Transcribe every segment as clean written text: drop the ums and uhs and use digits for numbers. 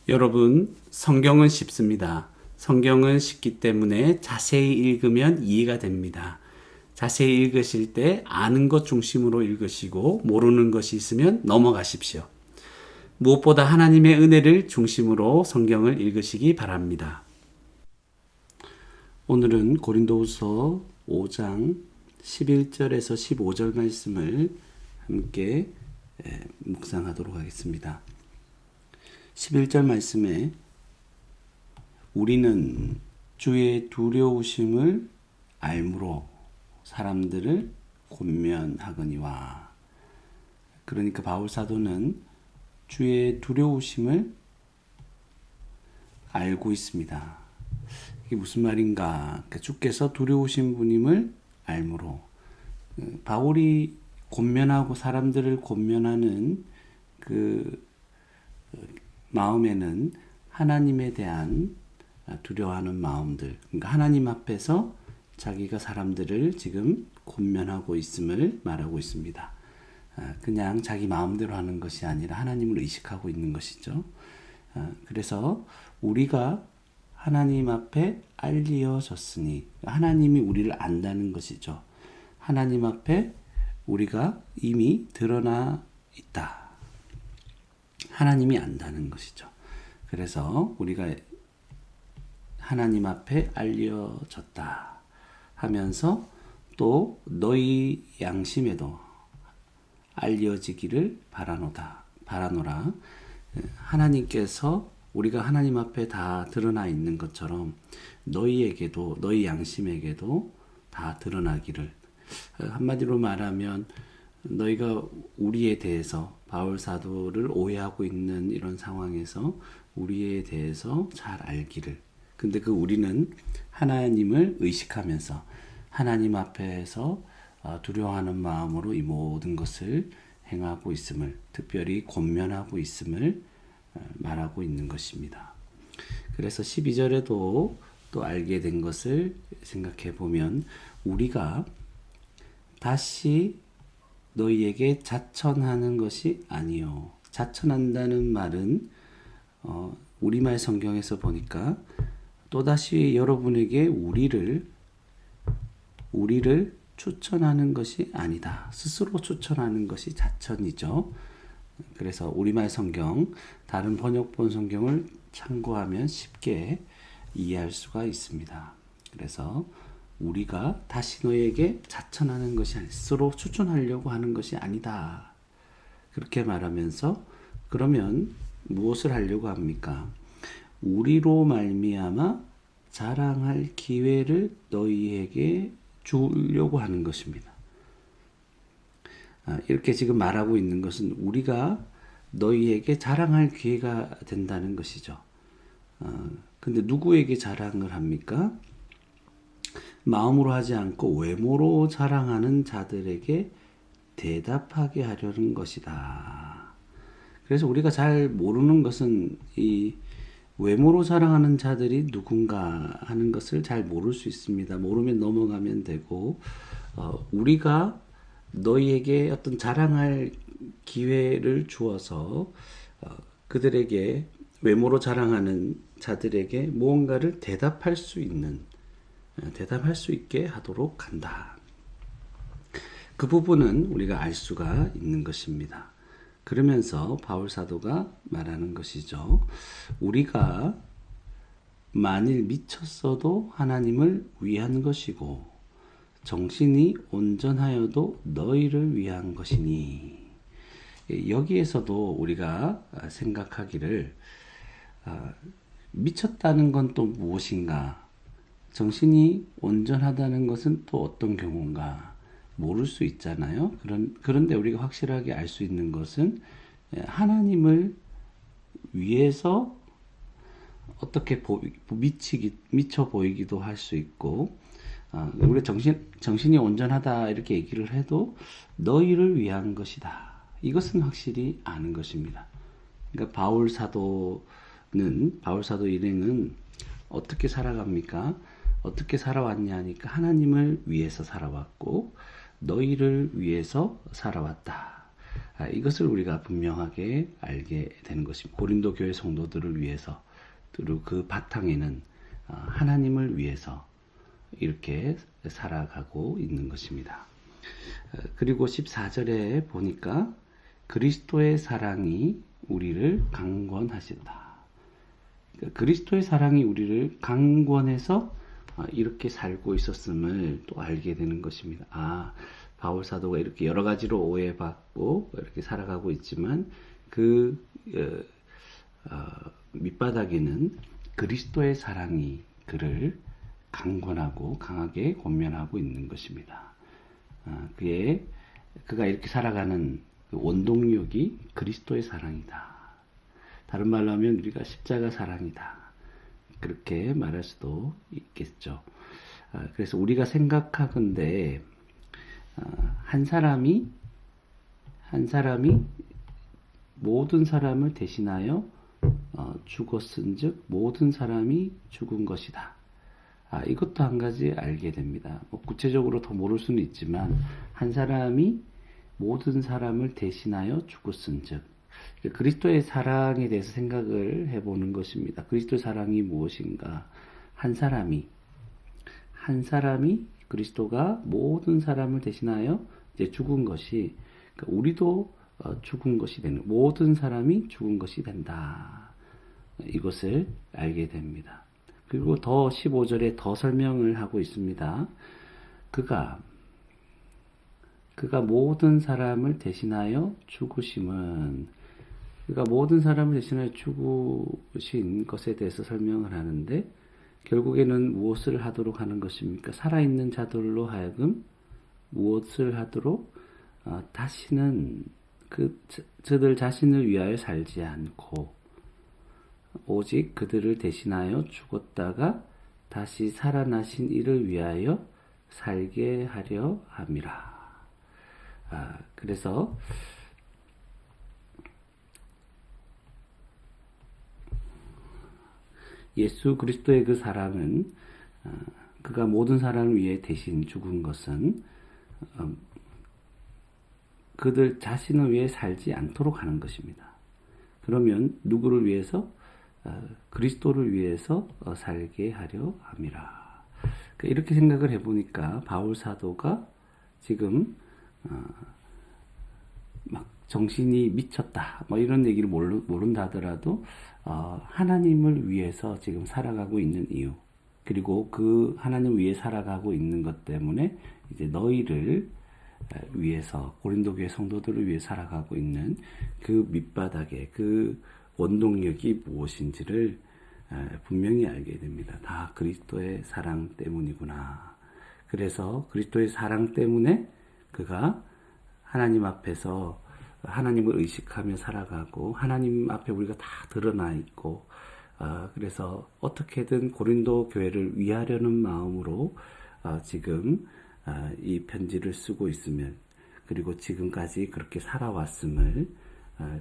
여러분, 성경은 쉽습니다. 성경은 쉽기 때문에 자세히 읽으면 이해가 됩니다. 자세히 읽으실 때 아는 것 중심으로 읽으시고 모르는 것이 있으면 넘어가십시오. 무엇보다 하나님의 은혜를 중심으로 성경을 읽으시기 바랍니다. 오늘은 고린도후서 5장 11절에서 15절 말씀을 함께 묵상하도록 하겠습니다. 11절 말씀에 우리는 주의 두려우심을 알므로 사람들을 권면하거니와. 그러니까 바울 사도는 주의 두려우심을 알고 있습니다. 이게 무슨 말인가? 주께서 두려우신 분임을 알므로. 바울이 권면하고 사람들을 권면하는 그 마음에는 하나님에 대한 두려워하는 마음들, 그러니까 하나님 앞에서 자기가 사람들을 지금 권면하고 있음을 말하고 있습니다. 그냥 자기 마음대로 하는 것이 아니라 하나님을 의식하고 있는 것이죠. 그래서 우리가 하나님 앞에 알려졌으니, 하나님이 우리를 안다는 것이죠. 하나님 앞에 우리가 이미 드러나 있다. 하나님이 안다는 것이죠. 그래서 우리가 하나님 앞에 알려졌다 하면서 또 너희 양심에도 알려지기를 바라노라. 하나님께서 우리가 하나님 앞에 다 드러나 있는 것처럼 너희에게도, 너희 양심에게도 다 드러나기를. 한마디로 말하면 너희가 우리에 대해서, 바울 사도를 오해하고 있는 이런 상황에서 우리에 대해서 잘 알기를. 근데 그 우리는 하나님을 의식하면서 하나님 앞에서 두려워하는 마음으로 이 모든 것을 행하고 있음을, 특별히 권면하고 있음을 말하고 있는 것입니다. 그래서 12절에도 또 알게 된 것을 생각해 보면, 우리가 다시 너희에게 자천하는 것이 아니요. 자천한다는 말은 우리말 성경에서 보니까 또다시 여러분에게 우리를 추천하는 것이 아니다. 스스로 추천하는 것이 자천이죠. 그래서 우리말 성경, 다른 번역본 성경을 참고하면 쉽게 이해할 수가 있습니다. 그래서 우리가 다시 너에게 자천하는 것이 아니, 스스로 추천하려고 하는 것이 아니다. 그렇게 말하면서, 그러면 무엇을 하려고 합니까? 우리로 말미암아 자랑할 기회를 너희에게 주려고 하는 것입니다. 이렇게 지금 말하고 있는 것은 우리가 너희에게 자랑할 기회가 된다는 것이죠. 근데 누구에게 자랑을 합니까? 마음으로 하지 않고 외모로 자랑하는 자들에게 대답하게 하려는 것이다. 그래서 우리가 잘 모르는 것은 이 외모로 자랑하는 자들이 누군가 하는 것을 잘 모를 수 있습니다. 모르면 넘어가면 되고, 우리가 너희에게 어떤 자랑할 기회를 주어서 그들에게, 외모로 자랑하는 자들에게 무언가를 대답할 수 있게 하도록 한다. 그 부분은 우리가 알 수가 있는 것입니다. 그러면서 바울 사도가 말하는 것이죠. 우리가 만일 미쳤어도 하나님을 위한 것이고 정신이 온전하여도 너희를 위한 것이니. 여기에서도 우리가 생각하기를, 미쳤다는 건 또 무엇인가? 정신이 온전하다는 것은 또 어떤 경우인가? 모를 수 있잖아요. 그런데 우리가 확실하게 알 수 있는 것은 하나님을 위해서 어떻게 미쳐 보이기도 할 수 있고, 우리가 정신이 온전하다 이렇게 얘기를 해도 너희를 위한 것이다. 이것은 확실히 아는 것입니다. 그러니까 바울 사도 일행은 어떻게 살아갑니까? 어떻게 살아왔냐 하니까 하나님을 위해서 살아왔고 너희를 위해서 살아왔다. 이것을 우리가 분명하게 알게 되는 것입니다. 고린도 교회 성도들을 위해서, 그리고 그 바탕에는 하나님을 위해서 이렇게 살아가고 있는 것입니다. 그리고 14절에 보니까 그리스도의 사랑이 우리를 강권하신다. 그리스도의 사랑이 우리를 강권해서 이렇게 살고 있었음을 또 알게 되는 것입니다. 바울 사도가 이렇게 여러 가지로 오해받고 이렇게 살아가고 있지만 그 밑바닥에는 그리스도의 사랑이 그를 강권하고 강하게 권면하고 있는 것입니다. 그가 이렇게 살아가는 그 원동력이 그리스도의 사랑이다. 다른 말로 하면 우리가 십자가 사랑이다. 그렇게 말할 수도 있겠죠. 그래서 우리가 생각하건대 한 사람이 모든 사람을 대신하여 죽었은즉 모든 사람이 죽은 것이다. 이것도 한 가지 알게 됩니다. 구체적으로 더 모를 수는 있지만 한 사람이 모든 사람을 대신하여 죽었은즉 그리스도의 사랑에 대해서 생각을 해보는 것입니다. 그리스도의 사랑이 무엇인가? 한 사람이 그리스도가 모든 사람을 대신하여 이제 죽은 것이 그러니까 우리도 죽은 것이 되는 모든 사람이 죽은 것이 된다. 이것을 알게 됩니다. 그리고 더 15절에 더 설명을 하고 있습니다. 그가 모든 사람을 대신하여 죽으심은 그가 모든 사람을 대신하여 죽으신 것에 대해서 설명을 하는데 결국에는 무엇을 하도록 하는 것입니까? 살아있는 자들로 하여금 무엇을 하도록 다시는 저들 자신을 위하여 살지 않고 오직 그들을 대신하여 죽었다가 다시 살아나신 이를 위하여 살게 하려 함이라. 그래서 예수 그리스도의 그 사랑은 그가 모든 사람을 위해 대신 죽은 것은 그들 자신을 위해 살지 않도록 하는 것입니다. 그러면 누구를 위해서? 그리스도를 위해서 살게 하려 함이라. 이렇게 생각을 해보니까 바울 사도가 지금 막 정신이 미쳤다 이런 얘기를 모른다 하더라도 하나님을 위해서 지금 살아가고 있는 이유, 그리고 그 하나님 위해 살아가고 있는 것 때문에 이제 너희를 위해서 고린도 교회 성도들을 위해 살아가고 있는 그 밑바닥에 그 원동력이 무엇인지를 분명히 알게 됩니다. 다 그리스도의 사랑 때문이구나. 그래서 그리스도의 사랑 때문에 그가 하나님 앞에서 하나님을 의식하며 살아가고 하나님 앞에 우리가 다 드러나 있고 그래서 어떻게든 고린도 교회를 위하려는 마음으로 지금 이 편지를 쓰고 있으면 그리고 지금까지 그렇게 살아왔음을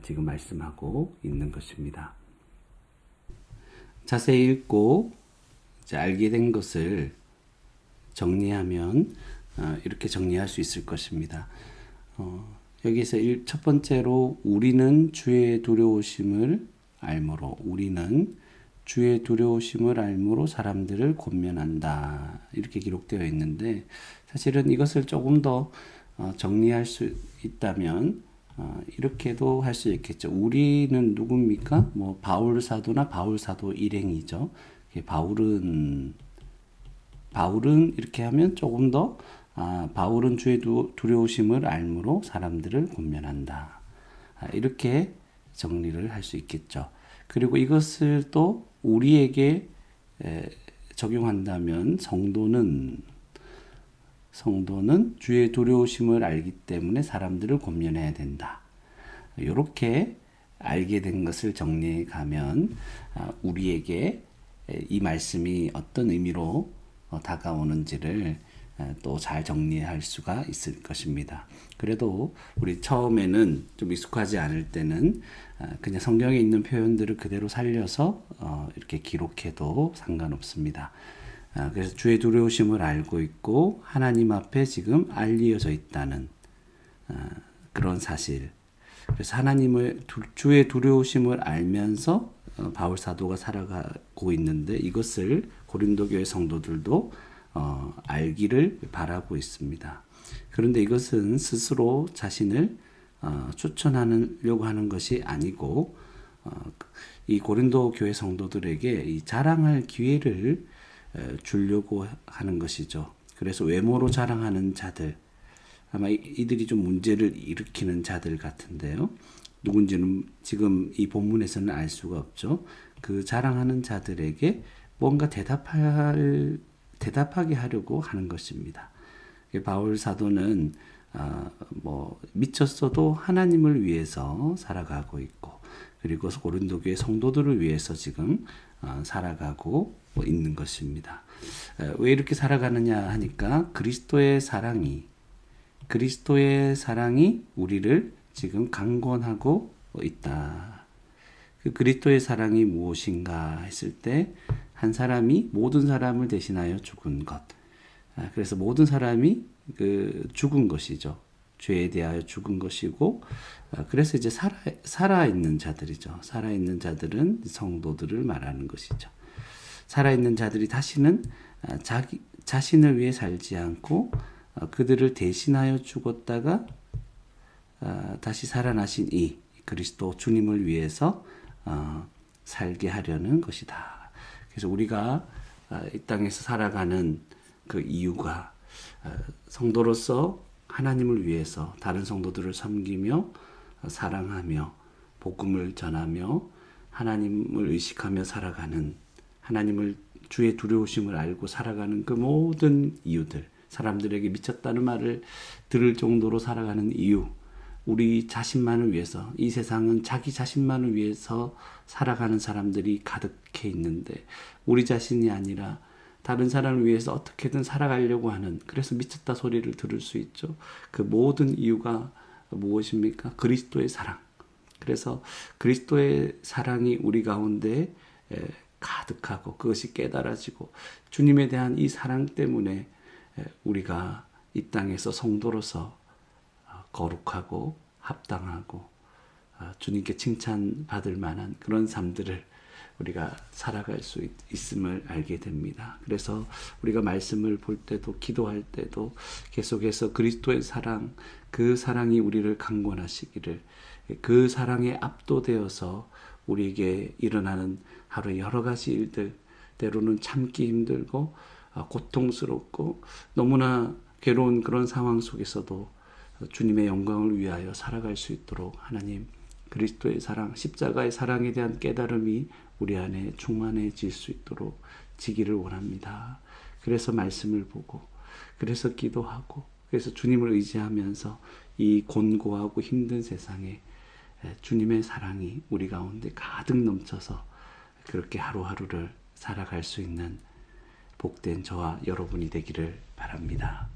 지금 말씀하고 있는 것입니다. 자세히 읽고 이제 알게 된 것을 정리하면 이렇게 정리할 수 있을 것입니다. 여기서 첫 번째로 우리는 주의 두려우심을 알므로 사람들을 권면한다. 이렇게 기록되어 있는데 사실은 이것을 조금 더 정리할 수 있다면 이렇게도 할 수 있겠죠. 우리는 누굽니까? 바울 사도나 바울 사도 일행이죠. 바울은 이렇게 하면 조금 더 바울은 주의 두려우심을 알므로 사람들을 권면한다. 이렇게 정리를 할 수 있겠죠. 그리고 이것을 또 우리에게 적용한다면 성도는 주의 두려우심을 알기 때문에 사람들을 권면해야 된다. 이렇게 알게 된 것을 정리해 가면 우리에게 이 말씀이 어떤 의미로 다가오는지를 또 잘 정리할 수가 있을 것입니다. 그래도 우리 처음에는 좀 익숙하지 않을 때는 그냥 성경에 있는 표현들을 그대로 살려서 이렇게 기록해도 상관없습니다. 그래서 주의 두려우심을 알고 있고 하나님 앞에 지금 알려져 있다는 그런 사실, 그래서 하나님을 주의 두려우심을 알면서 바울 사도가 살아가고 있는데 이것을 고린도 교회 성도들도 알기를 바라고 있습니다. 그런데 이것은 스스로 자신을 추천하려고 하는 것이 아니고 이 고린도 교회 성도들에게 이 자랑할 기회를 주려고 하는 것이죠. 그래서 외모로 자랑하는 자들, 아마 이들이 좀 문제를 일으키는 자들 같은데요. 누군지는 지금 이 본문에서는 알 수가 없죠. 그 자랑하는 자들에게 뭔가 대답하게 하려고 하는 것입니다. 바울 사도는 미쳤어도 하나님을 위해서 살아가고 있고, 그리고 고린도 교회 성도들을 위해서 지금 살아가고 있는 것입니다. 왜 이렇게 살아가느냐 하니까 그리스도의 사랑이 우리를 지금 강권하고 있다. 그 그리스도의 사랑이 무엇인가 했을 때 한 사람이 모든 사람을 대신하여 죽은 것. 그래서 모든 사람이 죽은 것이죠. 죄에 대하여 죽은 것이고, 그래서 이제 살아있는 자들이죠. 살아있는 자들은 성도들을 말하는 것이죠. 살아있는 자들이 다시는 자신을 위해 살지 않고 그들을 대신하여 죽었다가 다시 살아나신 이 그리스도 주님을 위해서 살게 하려는 것이다. 그래서 우리가 이 땅에서 살아가는 그 이유가 성도로서 하나님을 위해서 다른 성도들을 섬기며 사랑하며 복음을 전하며 하나님을 의식하며 살아가는, 하나님을 주의 두려우심을 알고 살아가는 그 모든 이유들, 사람들에게 미쳤다는 말을 들을 정도로 살아가는 이유, 우리 자신만을 위해서, 이 세상은 자기 자신만을 위해서 살아가는 사람들이 가득해 있는데 우리 자신이 아니라 다른 사람을 위해서 어떻게든 살아가려고 하는, 그래서 미쳤다 소리를 들을 수 있죠. 그 모든 이유가 무엇입니까? 그리스도의 사랑. 그래서 그리스도의 사랑이 우리 가운데 가득하고 그것이 깨달아지고 주님에 대한 이 사랑 때문에 우리가 이 땅에서 성도로서 거룩하고 합당하고 주님께 칭찬받을 만한 그런 삶들을 우리가 살아갈 수 있음을 알게 됩니다. 그래서 우리가 말씀을 볼 때도 기도할 때도 계속해서 그리스도의 사랑, 그 사랑이 우리를 강권하시기를, 그 사랑에 압도되어서 우리에게 일어나는 하루의 여러 가지 일들, 때로는 참기 힘들고 고통스럽고 너무나 괴로운 그런 상황 속에서도 주님의 영광을 위하여 살아갈 수 있도록 하나님 그리스도의 사랑, 십자가의 사랑에 대한 깨달음이 우리 안에 충만해질 수 있도록 지기를 원합니다. 그래서 말씀을 보고, 그래서 기도하고, 그래서 주님을 의지하면서 이 곤고하고 힘든 세상에 주님의 사랑이 우리 가운데 가득 넘쳐서 그렇게 하루하루를 살아갈 수 있는 복된 저와 여러분이 되기를 바랍니다.